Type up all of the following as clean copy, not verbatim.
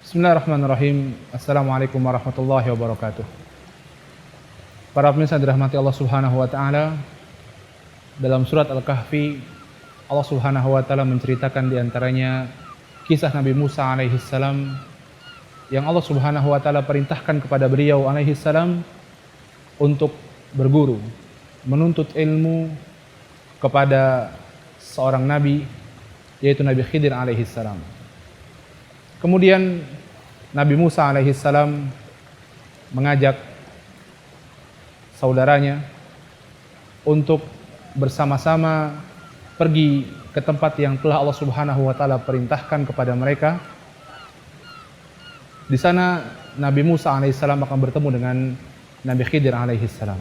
Bismillahirrahmanirrahim. Assalamualaikum warahmatullahi wabarakatuh. Para pemirsa dirahmati Allah Subhanahu wa taala, dalam surat Al-Kahfi Allah Subhanahu wa taala menceritakan di antaranya kisah Nabi Musa alaihi salam yang Allah Subhanahu wa taala perintahkan kepada beliau alaihi salam untuk berguru, menuntut ilmu kepada seorang nabi, yaitu Nabi Khidir alaihi salam. Kemudian Nabi Musa alaihi salam mengajak saudaranya untuk bersama-sama pergi ke tempat yang telah Allah Subhanahu wa taala perintahkan kepada mereka. Di sana Nabi Musa alaihi salam akan bertemu dengan Nabi Khidir alaihi salam.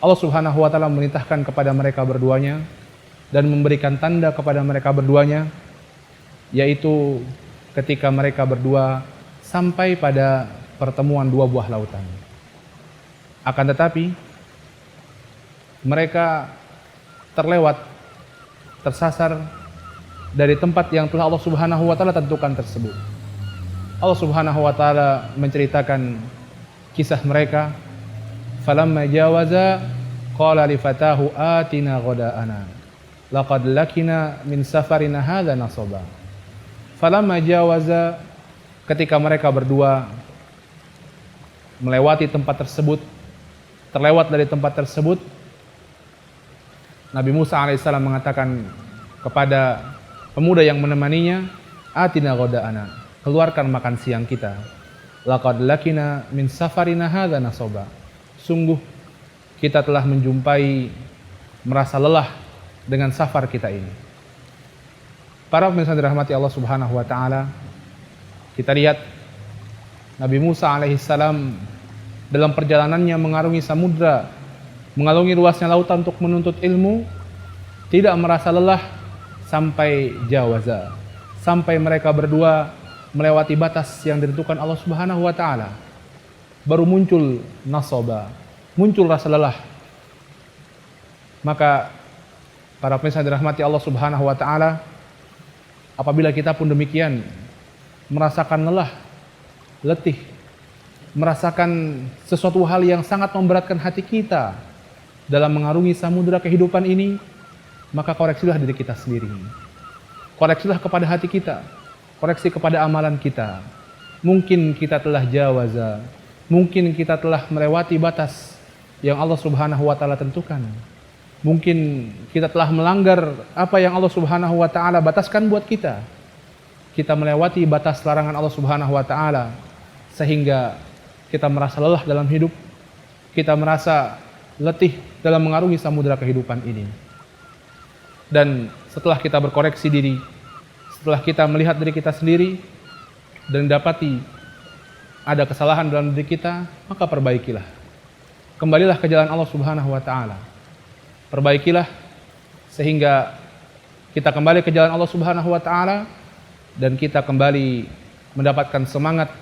Allah Subhanahu wa taala memerintahkan kepada mereka berduanya dan memberikan tanda kepada mereka berduanya, yaitu ketika mereka berdua sampai pada pertemuan dua buah lautan. Akan tetapi mereka tersasar dari tempat yang telah Allah Subhanahu wa taala tentukan tersebut. Allah Subhanahu wa taala menceritakan kisah mereka. Falamma jawaza qala li fatahu atina ghada'ana laqad lakina min safarina hadza nasaba. Falamma jawaza, ketika mereka berdua melewati tempat tersebut, terlewat dari tempat tersebut, Nabi Musa alaihissalam mengatakan kepada pemuda yang menemaninya, atina ghada'ana, keluarkan makan siang kita. Laqad lakina min safarina hadza nasaba. Sungguh kita telah menjumpai merasa lelah dengan safar kita ini. Para pemirsa dirahmati Allah Subhanahu wa taala, kita lihat Nabi Musa alaihissalam dalam perjalanannya mengarungi samudra, mengarungi luasnya lautan untuk menuntut ilmu, tidak merasa lelah sampai jawaza, sampai mereka berdua melewati batas yang ditentukan Allah Subhanahu wa taala. Baru muncul nasaba, muncul rasa lelah. Maka para pemirsa dirahmati Allah Subhanahu wa taala, apabila kita pun demikian merasakan lelah, letih, merasakan sesuatu hal yang sangat memberatkan hati kita dalam mengarungi samudera kehidupan ini, maka koreksilah diri kita sendiri. Koreksilah kepada hati kita, koreksi kepada amalan kita. Mungkin kita telah jawaza, mungkin kita telah melewati batas yang Allah Subhanahu wa taala tentukan. Mungkin kita telah melanggar apa yang Allah Subhanahu wa taala bataskan buat kita. Kita melewati batas larangan Allah Subhanahu wa taala sehingga kita merasa lelah dalam hidup. Kita merasa letih dalam mengarungi samudera kehidupan ini. Dan setelah kita berkoreksi diri, setelah kita melihat diri kita sendiri dan dapati ada kesalahan dalam diri kita, maka perbaikilah. Kembalilah ke jalan Allah Subhanahu wa taala. Perbaikilah sehingga kita kembali ke jalan Allah Subhanahu wa taala dan kita kembali mendapatkan semangat,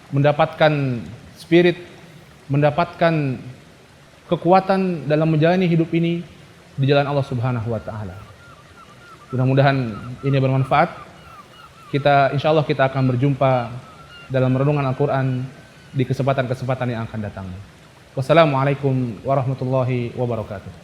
mendapatkan spirit, mendapatkan kekuatan dalam menjalani hidup ini di jalan Allah Subhanahu wa taala. Mudah-mudahan ini bermanfaat. Insyaallah kita akan berjumpa dalam renungan Al-Qur'an di kesempatan-kesempatan yang akan datang. Wassalamualaikum warahmatullahi wabarakatuh.